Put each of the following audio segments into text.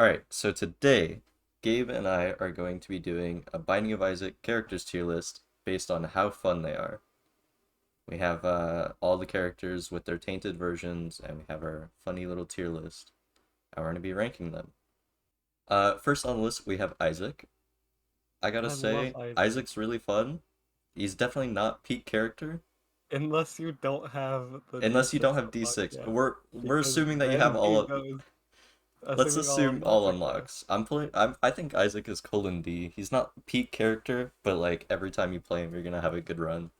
Alright, so today, Gabe and I are going to be doing a Binding of Isaac characters tier list based on how fun they are. We have all the characters with their tainted versions, and we have our funny little tier list. And we're going to be ranking them. First on the list, we have Isaac. I gotta I love say, Isaac. Isaac's really fun. He's definitely not peak character, Unless you don't have the unless you don't D6 have unlocked D6. yet. We're Because assuming that you have then all he of. goes, Let's assuming all assume all unlocks, okay. unlocks. I think Isaac is colon D. He's not peak character, but like every time you play him, you're gonna have a good run.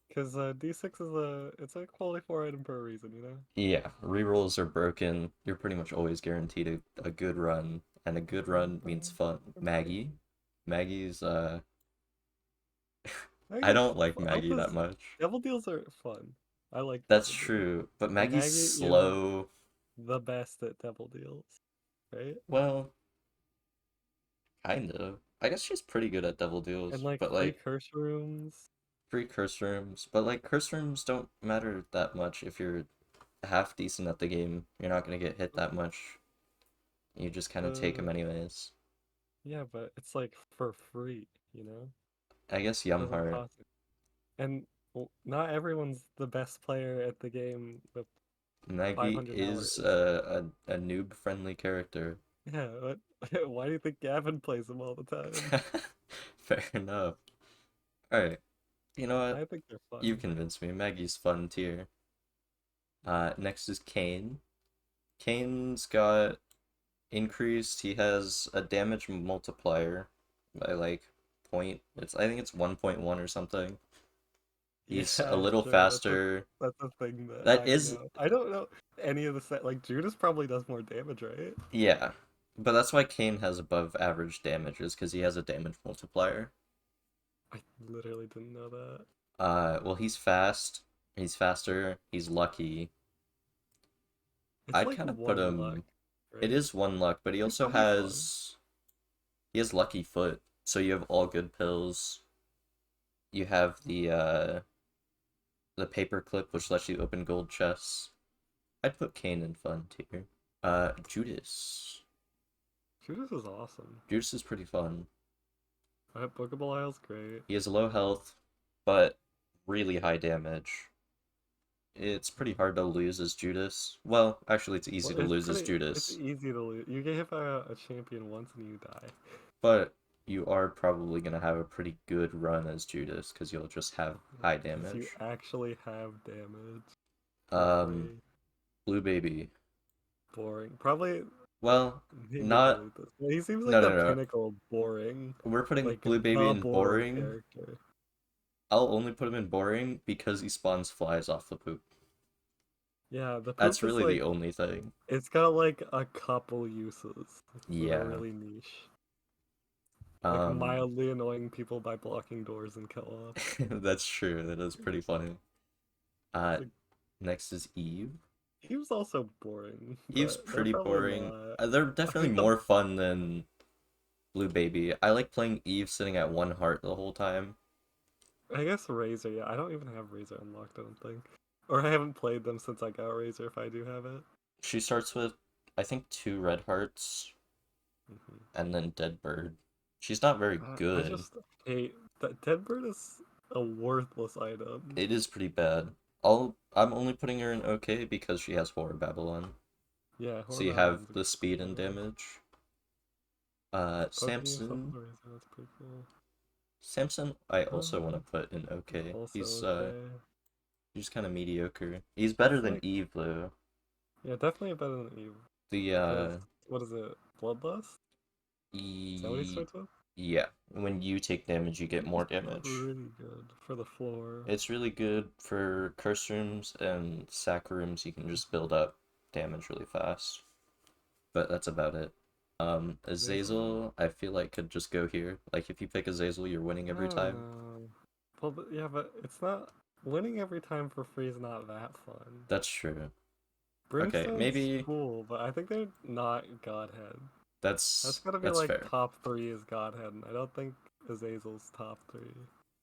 Because D6 is it's a quality 4 item for a reason, you know? Yeah, rerolls are broken. You're pretty much always guaranteed a good run, and a good run means fun. Maggie, Maggie's I don't like Maggie that much. Devil deals are fun. I like That's devil deals. true, but Maggie's Maggie is slow. the best at devil deals, right? Well, kind of. I guess she's pretty good at double And deals, like but free like curse rooms. free curse rooms. But like curse rooms don't matter that much if you're half decent at the game. You're not gonna get hit that much. You just kind of take Uh, them anyways. yeah, but it's like for free, you know? I guess Doesn't Yumheart. cost. And not everyone's the best player at the game with Maggie 500 is hours. a noob friendly character. Yeah, why do you think Gavin plays him all the time? Fair enough. Alright, you know what? I think they're You fun. convinced me. Maggie's fun tier. Next is Kane. Kane's got increased. He has a damage multiplier by like point. I think it's 1.1 or something. He's a Yeah, little sure. faster. That's a thing that That I is, know. I don't know any of the set. Like Judas probably does more damage, right? yeah. But that's why Kane has above average damages, because he has a damage multiplier. I literally didn't know that. Well, he's fast. He's faster. He's lucky. It's I'd like kind of put one luck, him. It right? is one luck, but he He's also probably fun. has. He has lucky foot. So you have all good pills. You have the paper clip, which lets you open gold chests. I'd put Kane in fun tier. Judas. Judas is awesome. Judas is pretty fun. Pokeball Isle's great. He has low health, but really high damage. It's pretty hard to lose as Judas. Well, actually, it's easy Well, to lose as it's Judas, easy to lose. You get hit by a champion once and you die. but you are probably gonna have a pretty good run as Judas because you'll just have high Because you damage. actually have damage for Um, free. Blue Baby. Boring. Probably Well, maybe not. delete this. He seems No, like no, the no. pinnacle of boring. We're putting Like Blue Baby the in boring boring. character. I'll only put him in boring because he spawns flies off the poop. Yeah, the That's poop is really the like only thing. it's got like a couple uses that are Yeah. really niche. Like Um, mildly annoying people by blocking doors in co-op. that's true. That is pretty funny. Uh, Like next is Eve. he was also boring, Eve's but they're pretty probably boring. not. They're I definitely think the more fun than Blue Baby. I like playing Eve sitting at one heart the whole time. I guess Razor, yeah. I don't even have Razor unlocked, I don't think. Or I haven't played them since I got Razor if I do have it. She starts with, I think, two red hearts Hmm. and then Dead Bird. She's not very I good. just hate that Deadbird is a worthless item. It is pretty bad. I'm only putting her in okay because she has Horror Babylon. Yeah, So Horror you have Babylon's a the good speed and item. damage. Poking yourself Samson. with a Razor, that's pretty cool. Samson, I also want to Uh, put in okay. Also okay. He's kind of mediocre. He's better It's than like, Eve though. yeah, definitely better than Eve. The Because, what is it? Bloodlust? Is that what he e starts with? yeah, when you take damage, you get more Eve's damage. pretty good for the floor. It's really good for curse rooms and sack rooms. You can just build up damage really fast. But that's about it. Basil? Azazel, I feel like could just go here. Like if you pick Azazel, you're winning every time. Oh. Well, yeah, but it's not. Winning every time for free is not that fun. That's true. Okay, Brimstone's maybe cool, but I think they're not Godhead. That's that's gotta be that's like fair. top three is Godhead, and I don't think Azazel's top three.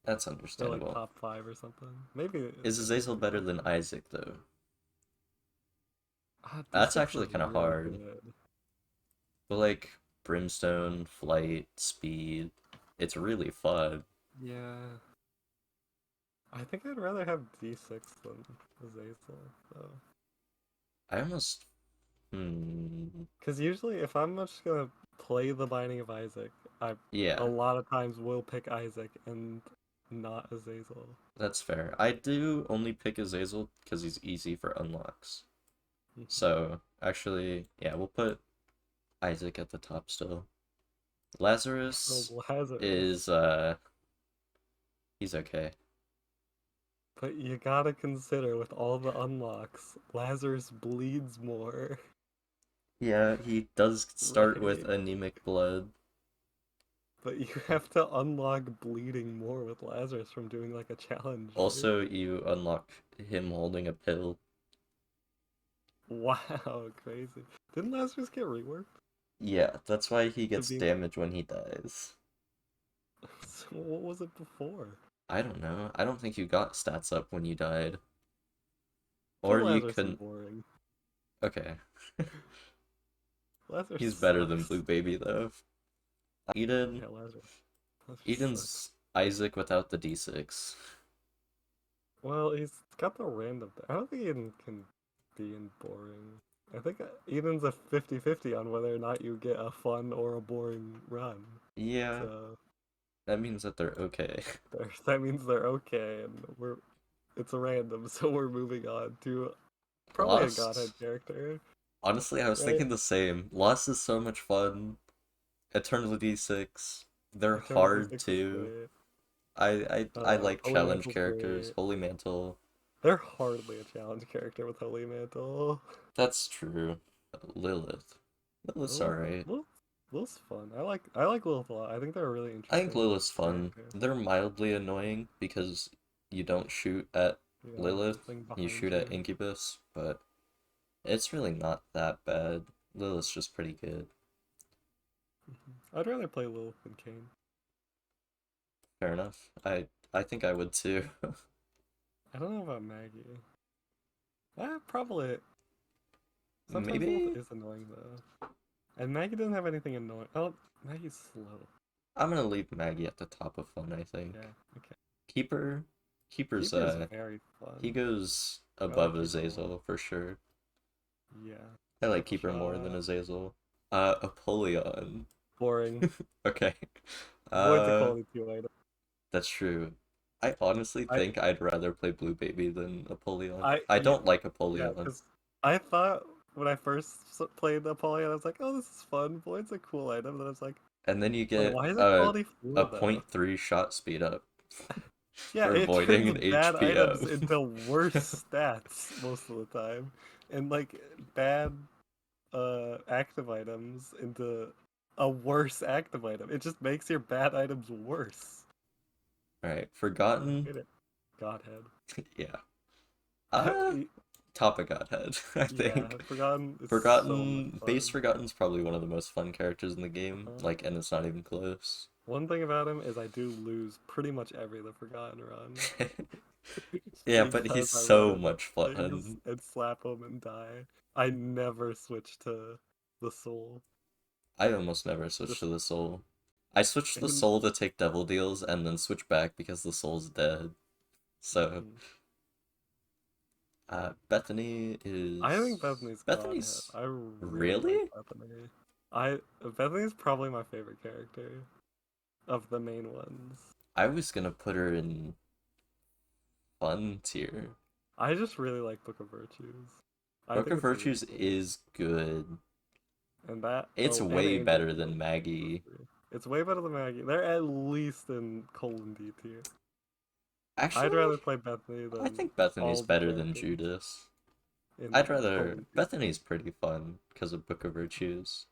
That's They're like understandable. top five or something. Maybe Is Azazel Azazel's better top than three. Isaac though? Ah, That's D6 actually is kind of really hard. good. But like Brimstone, Flight, Speed, it's really fun. Yeah. I think I'd rather have D6 than Azazel, though. I almost hmm Because usually, if I'm just gonna play the Binding of Isaac, I a yeah, lot of times will pick Isaac and not Azazel. that's fair. I do only pick Azazel because he's easy for unlocks. Mhm. So actually, yeah, we'll put Isaac at the top still. Lazarus So Lazarus. is he's okay. But you gotta consider with all the unlocks, Lazarus bleeds more, Yeah, he does start with right? anemic blood. But you have to unlock bleeding more with Lazarus from doing like a challenge, right? Also, you unlock him holding a pill. Wow, crazy. Didn't Lazarus get reworked Yeah, that's why he to gets be? damage when he dies. So what was it before? I don't know. I don't think you got stats up when you died. Put Or you Lazarus in couldn't. boring. Okay. Lazarus He's better than sucks. Blue Baby, though. Eden. Yeah, Lazarus. Lazarus sucks. Eden's Isaac without the D6. Well, he's got the random. I don't think Eden can be in boring. I think Eden's a 50-50 on whether or not you get a fun or a boring run. Yeah, So that means that they're okay. that means they're okay, and we're it's a random, so we're moving on to probably a godhead Lost. character, Honestly, I was right? thinking the same. Lost is so much fun. Eternal D6. They're Eternal hard D6 is too. great. I like Holy challenge Mantle's characters. great. Holy Mantle. They're hardly a challenge character with Holy Mantle. That's true. Lilith. Lilith's Lilith, alright. Lilith, Lilith's fun. I like Lilith a lot. I think they're a really I think interesting Lilith's fun. character. They're mildly annoying because you don't shoot at You got a Lilith, thing you behind shoot at you. Incubus, but it's really not that bad. Lilith's just pretty good. I'd rather play Lilith than Kayn. Fair enough. I think I would too. I don't know about Maggie. Probably. Sometimes Lilith Maybe is annoying though. And Maggie doesn't have anything annoying. Oh, Maggie's slow. I'm gonna leave Maggie at the top of fun, I think. Yeah, okay. Keeper Keeper's Keeper's very he fun. goes I like above Keeper a lot. Azazel for sure. Yeah. I like Double Keeper more than shot. Azazel. Apollyon. Boring. Okay. Void's a Uh quality 2 item. that's true. I honestly I think I'd rather play Blue Baby than Apollyon. I I yeah, don't like yeah, Apollyon. because I thought when I first played Apollyon, I was like, oh, this is fun. Void's a cool item. Then I was like, And then you wait, get why is it quality a 4 though? point 0.3 shot speed up Yeah, for it avoiding turns an bad HP up. items into worse stats most of the time, and like bad active items into a worse active item. It just makes your bad items worse. Alright, Forgotten. Hate it. Godhead. Yeah. Uh top of Godhead, I Yeah, think. Forgotten is so much Forgotten, base fun. Forgotten's probably one of the most fun characters in the game. Uh-huh. Like, and it's not even close. One thing about him is I do lose pretty much every the Forgotten run Yeah, but he's because I so run much things fun. and slap them and die. I never switch to the soul. I almost never switch Just to the soul. I switch the and soul to take devil deals and then switch back because the soul's dead. So, mhm. Bethany I is. think Bethany's Godhead. Bethany's. I really like Really? Bethany. Bethany's probably my favorite character of the main ones. I was gonna put her in fun tier. I just really like Book of Virtues. I Book think of it's really Virtues cool. is good. And that It's and way Angel better Deal than are those Maggie. three. It's way better than Maggie. They're at least in colon D tier. I'd Actually, rather play Bethany I than think Bethany's all the better than characters Judas. in I'd rather. colon D. Bethany's pretty fun because of Book of Virtues.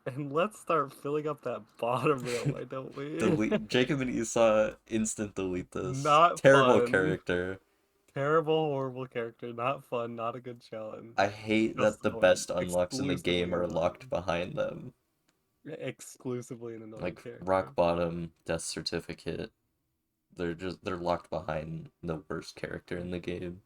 And let's start filling up that bottom rail, why don't we? Delete Jacob and Esau, instant delete this. Not Terrible fun. character. Terrible, horrible character. Not fun. Not a good challenge. I hate that Just the annoying. best unlocks in the game Exclusively are locked annoying. behind them. Exclusively an annoying Like character. Rock Bottom, Death Certificate. They're locked behind the worst character in the game.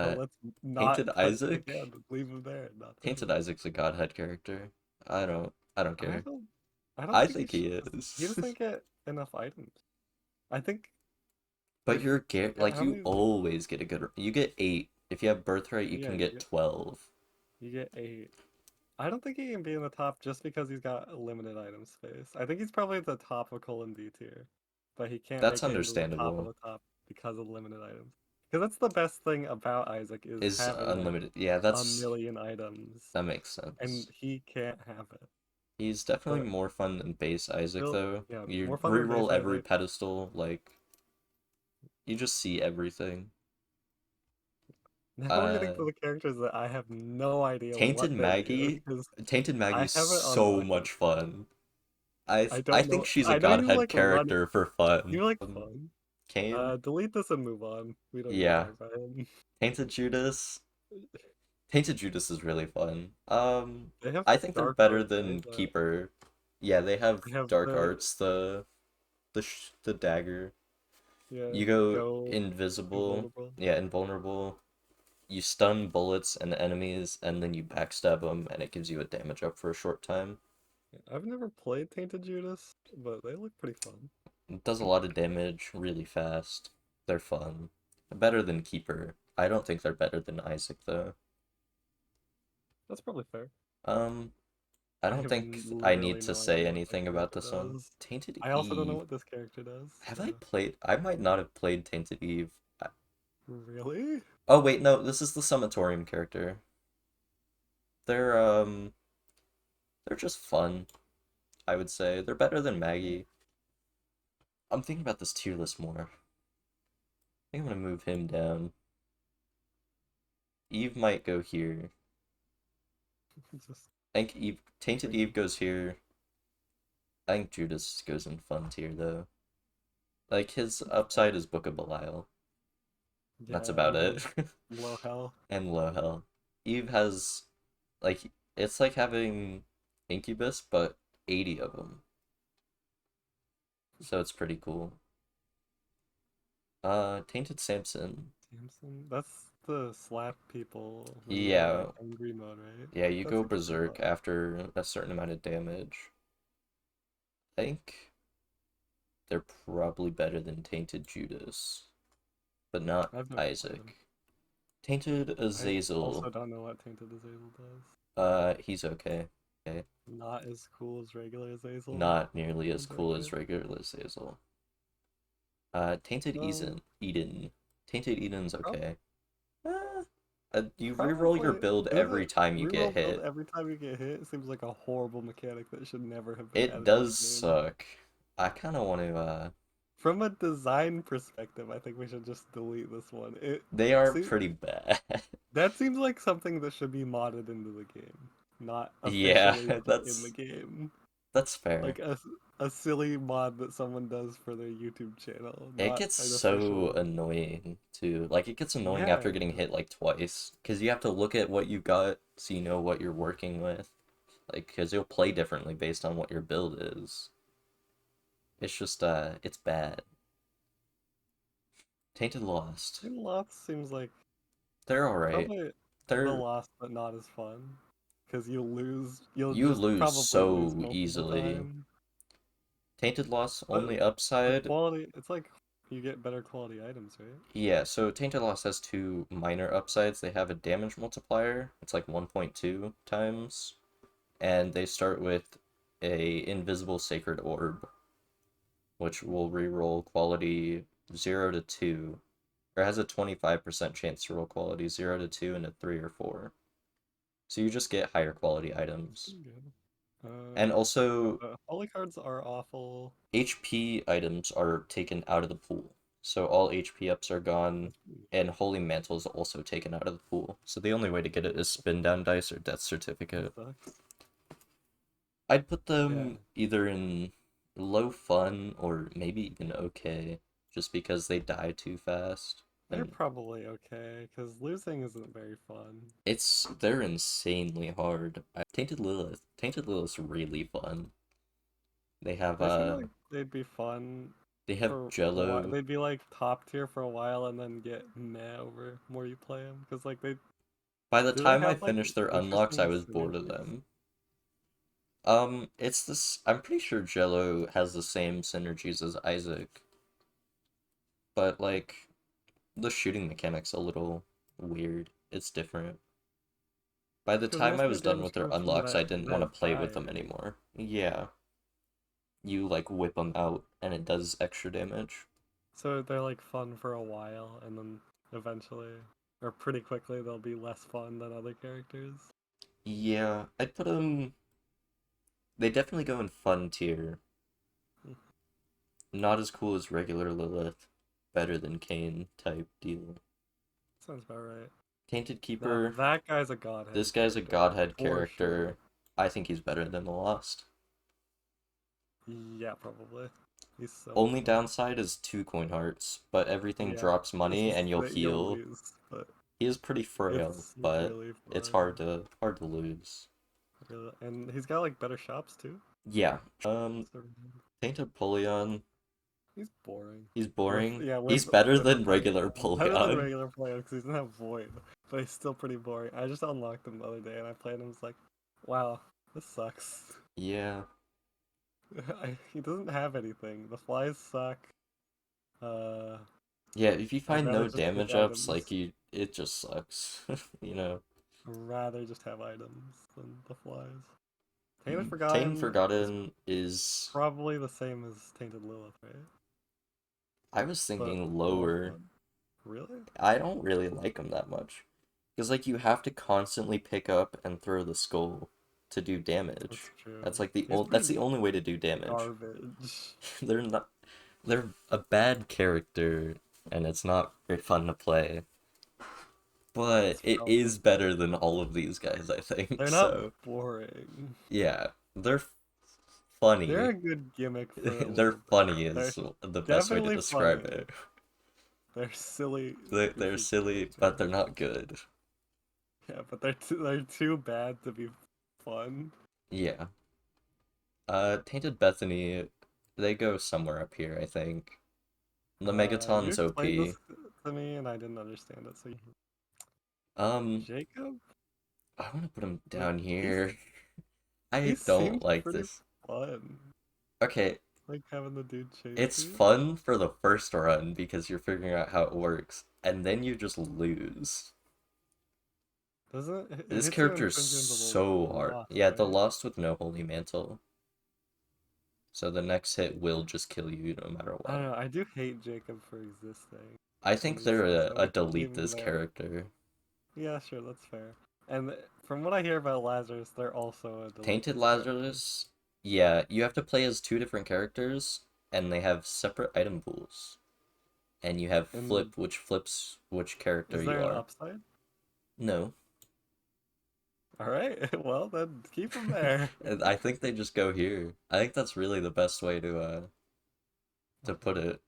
Well, Uh let's not Tainted touch it Isaac. again. Leave him there. Not touch Tainted it. Isaac's a godhead character. I don't I care. don't. I don't I think he think he should. He is. doesn't get enough items. I think But if like how you many? always get a good. You get 8. If you have birthright, you Yeah, can get 12. you get 8. I don't think he can be in the top just because he's got a limited item space. I think he's probably at the top of colon D tier, but he can't That's make it into the top of understandable. the top because of limited items. Because that's the best thing about Isaac is Is having like unlimited. Yeah, a that's million items, that makes and sense. he can't have it. He's definitely But more fun than base Isaac still, though. yeah, You more fun than base reroll every Isaac. pedestal, like you just see everything. Now we're getting Uh to the characters that I have no idea Tainted what they do Maggie. because Tainted I Maggie's haven't so unlocked much it. fun. I I don't think know. she's a I know you godhead like running. character for fun. You like fun. Kane? Delete this and move on. We don't need to Yeah. talk about him. Tainted Judas. Tainted Judas is really fun. They have I think they're dark better art, right? than Keeper. Yeah, they have They have dark the arts, the dagger. yeah, You go go invisible. invulnerable. Yeah, invulnerable. You stun bullets and enemies, and then you backstab them, and it gives you a damage up for a short time. Yeah, I've never played Tainted Judas, but they look pretty fun. It does a lot of damage really fast. They're fun. Better than Keeper. I don't think they're better than Isaac, though. That's probably fair. Um, I I don't have think I need literally to no idea say what that anything about character this one. does. Tainted I also don't know Eve. what this character does. Have So I played? I might not have played Tainted Eve. really, Oh wait, no, this is the Summatorium character. They're they're just fun, I would say. They're better than Maggie. I'm thinking about this tier list more. I think I'm gonna move him down. Eve might go here. just I think Tainted Eve goes here. I think Judas goes in fun tier though. Like his upside is Book of Belial. That's yeah, about and it. low hell. And low hell. Eve has like it's like having Incubus, but 80 of them. So it's pretty cool. Tainted Samson. Samson. That's the slap people when you're in like Yeah, angry mode, right? yeah, you That go seems pretty berserk fun. after a certain amount of damage. I think they're probably better than Tainted Judas, but not I've never played him. Isaac. Tainted I Azazel. also don't know what Tainted Azazel does. He's okay. Okay. Not as cool as regular Azazel. Not nearly as Sounds cool okay. as regular Azazel. Tainted Um, Eden. Tainted Eden's prob- okay. Uh, you reroll your probably build does every it time you get reroll build hit. every time you get hit? It seems like a horrible mechanic that should never have been It added to the does game. suck. I kind of want to, From a design perspective, I think we should just delete this one. It they are see pretty bad. that seems like something that should be modded into the game, not Yeah, officially like in the game. that's fair. Like a silly mod that someone does for their YouTube channel, It not gets an so official. annoying too. Like it gets annoying Yeah, after getting hit like twice because you have to look at what you got so you know what you're working with. Like because you'll play differently based on what your build is. It's just it's bad. Tainted Lost. and Lost seems like They're alright. probably the They're lost, but not as fun. Because you'll lose, you'll you just lose probably lose so most of the easily. time. Tainted Lost But only the upside. quality, it's like you get better quality items, right? Yeah, so Tainted Lost has two minor upsides. They have a damage multiplier. It's like 1.2 times. And they start with a invisible sacred orb, which will reroll quality 0 to 2. Or has a 25% chance to roll quality 0 to 2 and a 3 or 4. So you just get higher quality That's items. pretty good. And Yeah, also, the holy cards are awful. HP items are taken out of the pool. So all HP ups are gone, That's pretty and Holy Mantle is also taken out of the pool. So the only way to get it is spin down dice or death that certificate. sucks. I'd put Yeah, them either in low fun or maybe even okay, just because they die too fast. they're And probably okay because losing isn't very fun. they're insanely hard. Tainted Lilith's really fun. They have They seem like they'd be fun they have for a while. Jello. They'd be like top tier for a while and then get meh over more you play them. Because like they By the do they time I have like finished their unlocks, I interesting was bored of synergies? them. It's this. I'm pretty sure Jello has the same synergies as Isaac, but like the shooting mechanic's a little weird. It's different. By the Because time most I of was the done damage with their comes from unlocks, I that didn't want to that play with them dive. anymore. Yeah, you like whip them out and it does extra damage. So they're like fun for a while, and then eventually, or pretty quickly, they'll be less fun than other characters. Yeah, I'd put them. They definitely go in fun tier. Hmm. Not as cool as regular Lilith, better than Kain type deal. Sounds about right. Tainted Now Keeper, that guy's a godhead this guy's a character godhead for sure. character. I think he's better than the Lost. Yeah, probably. He's so Only fun. downside is 2 coin hearts, but everything Yeah, drops money and you'll that you'll heal. lose, but He is pretty frail, it's but really it's fun. hard to lose. And he's got like better shops too. Yeah. So Tainted Polion, he's boring. he's With boring. yeah, He's better with than regular Polion. Better than Polion. regular Polion because he doesn't have Void, but he's still pretty boring. I just unlocked him the other day and I played him. Was like, wow, this sucks. Yeah. He doesn't have anything. The flies suck. Uh, Yeah, if you I'd find rather no just get damage ups, like items. it just sucks. You know. I'd rather just have items than the flies. Tainted Tainted Forgotten is Forgotten is probably the same as Tainted Lilith, right? I was But thinking more lower. fun. Really? I don't really like him that much. Because like you have to constantly pick up and throw the skull to do damage. That's true. That's like He's that's pretty the only way to do damage. garbage. They're not they're a bad character and it's not very fun to play. But That's it probably is better than all of these guys, I think. they're not So, boring. yeah, they're They're funny. a good gimmick for a They're little bit. funny They're is the best way to definitely describe funny. it. They're silly, They're goofy silly, but they're characters. not good. Yeah, but they're too bad to be fun. Yeah. Tainted Bethany, they go somewhere up here, I think. The You Megaton's explained this OP. to me and I didn't understand it. So Um, Jacob, I want to put him like down he's here. he I don't seems like pretty this. fun. Okay, Like having the dude chase it's you. fun for the first run because you're figuring out how it works, and then you just lose. Doesn't it This hits you and character is turns you into so the hard. lost, Yeah, the right? Lost with no Holy Mantle. So the next hit will just kill you no matter I don't what. know. I do hate Jacob for existing I in think they're existence. I a wish he wasn't delete even this there. character. Yeah, sure, that's fair. And from what I hear about Lazarus, they're also a delete Tainted this character. Lazarus, yeah, you have to play as 2 different characters, and they have separate item pools. And you have And flip, which flips which character is you there an are. upside? No. All right, well then keep him there. And I think they just go here. I think that's really the best way to put Okay. it.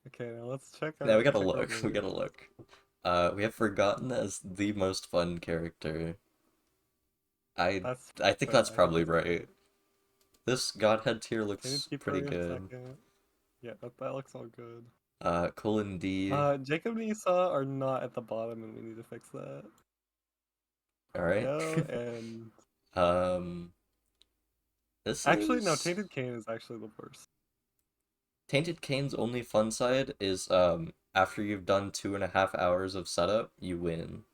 Okay, now let's check Yeah, we out gotta check out look. We Lily. gotta look. We have Forgotten as the most fun character. I That's I think fair. that's I think probably that's right. accurate. This Godhead tier Tainted looks pretty Keeper in good. second. Yeah, that looks all good. Colon D. Jacob and Esau are not at the bottom, and we need to fix that. All right. Go and Um, this actually no, is Tainted Cain is actually the worst. Tainted Cain's only fun side is after you've done 2.5 hours of setup, you win.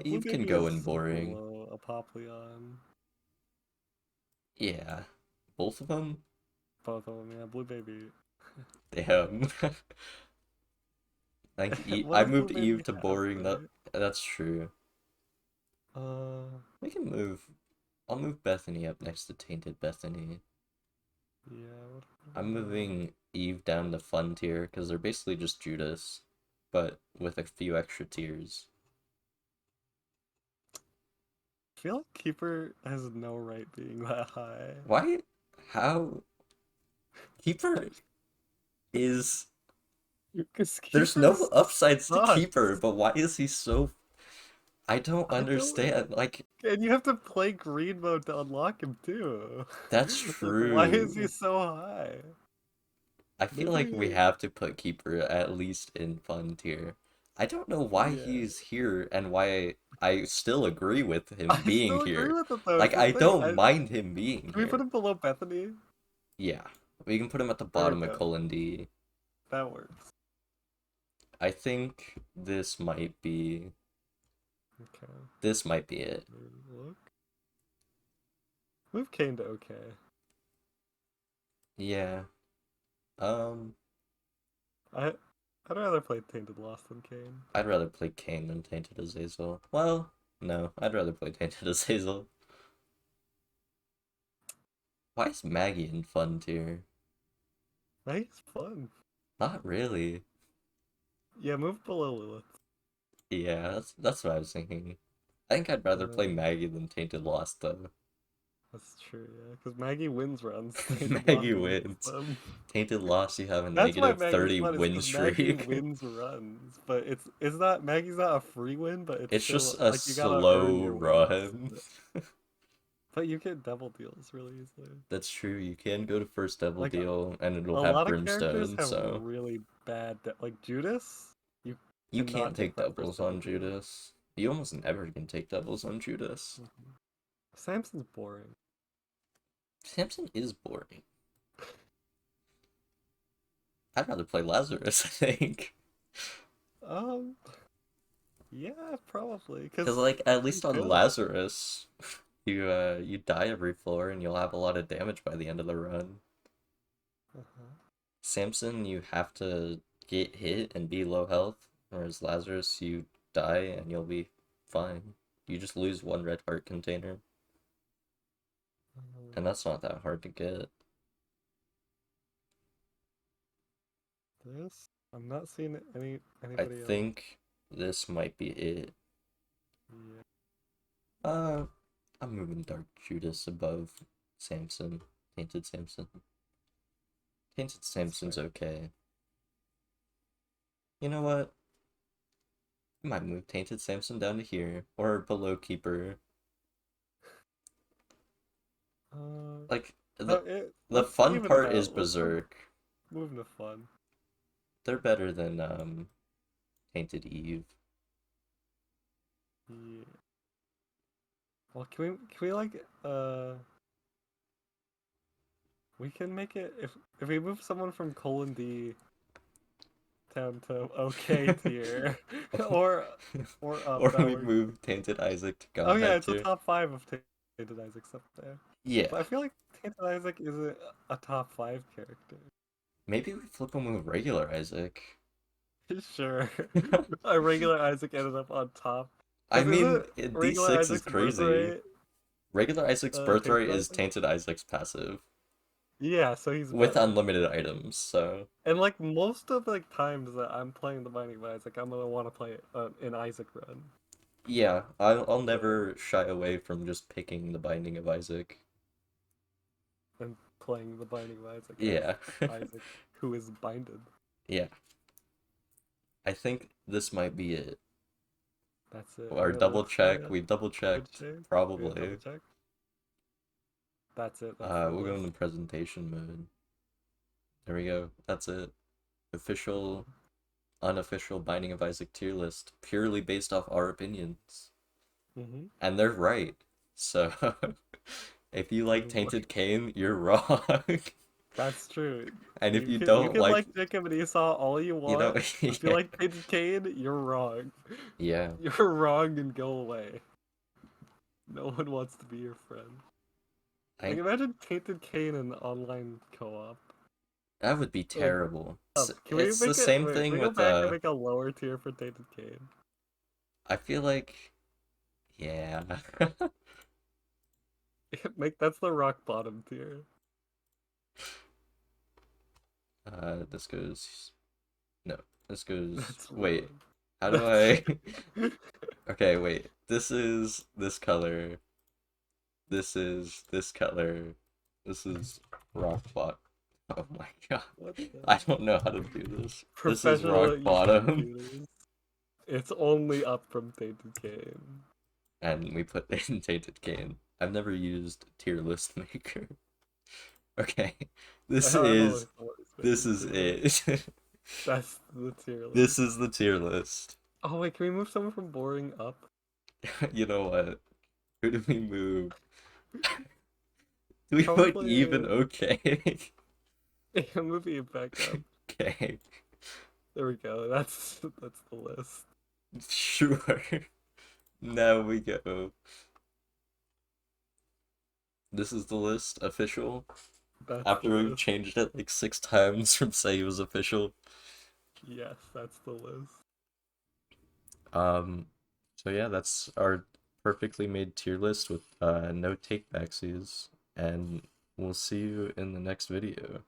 Blue Eve can Baby go in is boring. below Apoplyon. Yeah, both of them. Both of them, yeah. Blue Baby. Damn. What I does Blue moved Eve Baby to have, boring. right? That's true. Uh, We can move. I'll move Bethany up next to Tainted Bethany. yeah. I'm moving Eve down to fun tier because they're basically just Judas, but with a few extra tiers. I feel like Keeper has no right being that high. Why? How? Keeper is. Because There's Keeper no upsides to Keeper, sucks. but why is he so. I don't I don't. understand. Like, And you have to play green mode to unlock him too. that's Like, why is he true. so high? I feel like we Maybe, have to put Keeper at least in fun tier. I don't know why yeah. he's here and why I still agree with him I being still agree here. with it though. Like, It's the I thing. don't mind him being Can we put here. him below Bethany? Yeah, we can put him at the There we bottom of go. colon D. That works. I think this might be Okay. it. Look. Move Kane to okay. Yeah. Um, I'd rather play Tainted Lost than Kane. I'd rather play Kane than Tainted Azazel. Well, no, I'd rather play Tainted Azazel. Why is Maggie in fun tier? Maggie's fun. Not really. Yeah, move below Lilith. Yeah, that's what I was thinking. I think I'd rather play Uh, Maggie than Tainted Lost though. that's true, yeah. Because Maggie wins runs. Tainted Lost Maggie loses wins. them. Tainted Lost, you have a That's why negative Maggie's 30 fun, is win because Maggie streak. wins runs. But it's not Maggie's not a free win, but it's It's just still a like you gotta earn slow your wins. run. But you get double deals really easily. That's true. You can go to first Devil Like Deal and it'll a have lot of characters Brimstone, have so really bad like Judas. You you can't cannot take take that first doubles double on deal. Judas. You almost never can take doubles on Judas. Samson's boring. Samson is boring. I'd rather play Lazarus, I think. Um, yeah, probably. Because Cause like at he's least on good. Lazarus, you die every floor and you'll have a lot of damage by the end of the run. Uh-huh. Samson, you have to get hit and be low health, whereas Lazarus, you die and you'll be fine. You just lose one red heart container, and that's not that hard to get. This I'm not seeing I anybody else. think this might be it. Yeah. Uh, I'm moving Dark Judas above Samson. Tainted Samson. Tainted Samson's fair. okay. You know what? I might move Tainted Samson down to here, or below Keeper. Like, the Let's fun even them part is out. Let's Berserk. move them to fun. They're better than, Tainted Eve. Yeah. Well, can we like we can make it if we move someone from colon D down to okay tier or up Or that we works. move Tainted Isaac to Oh yeah, Godhead it's a tier. top 5 of Tainted Isaac's up there. Yeah. But I feel like Tainted Isaac isn't a top 5 character. Maybe we flip him with regular Isaac. Sure. A regular Isaac ended up on top. I Because mean, isn't regular D6 is Isaac's crazy. birthright Regular Isaac's Tainted birthright is Isaac? Tainted Isaac's passive. Yeah, so he's With better. unlimited items, so. And like most of the times that I'm playing the Binding of Isaac, I'm gonna want to play an Isaac run. Yeah, I'll So never shy away from just picking the Binding of Isaac. and playing the Binding of Isaac Yeah. as Isaac, who is binded. Yeah. I think this might be it. That's it. Our And it double looks check, like we double a good checked, shape. We gotta double probably. check. That's it. That's the We'll go list. into presentation mode. There we go. That's it. Official, unofficial Binding of Isaac tier list, purely based off our opinions. Mm-hmm. And they're right. So, if you like Tainted Cain, you're wrong. That's true. And if you You don't can like, like Jacob and Esau all you you know, want. If you yeah, like Tainted Cain, you're wrong. yeah. You're wrong and go away. No one wants to be your friend. Like I imagine Tainted Cain in online co-op. That would be Like, terrible. can we It's the make it? same Wait, can thing we go with back and make a lower tier for Tainted Cain? I feel like, yeah. Make that's the rock bottom tier. This goes. No, this goes. That's Wait, rude. how do I? Okay, wait. This is this color. This is this color. This is rock bottom. Oh my god. What the I don't know how to do this. This is professional rock at YouTube bottom. viewers. It's only up from Tainted Cain. And we put in Tainted Cane. I've never used tier list maker. Okay. This I've is always thought it's this making is tier list. it. That's the tier list. This is the tier list. Oh wait, can we move someone from boring up? You know what? Who do we move? Do we put even? Probably Okay. a movie back up. Okay. There we go. That's the list. Sure. Now we go. This is the list, official. That's the After we've list. changed it like 6 times from say it was official. Yes, that's the list. Um, so yeah, that's our perfectly made tier list with no take backsies, and we'll see you in the next video.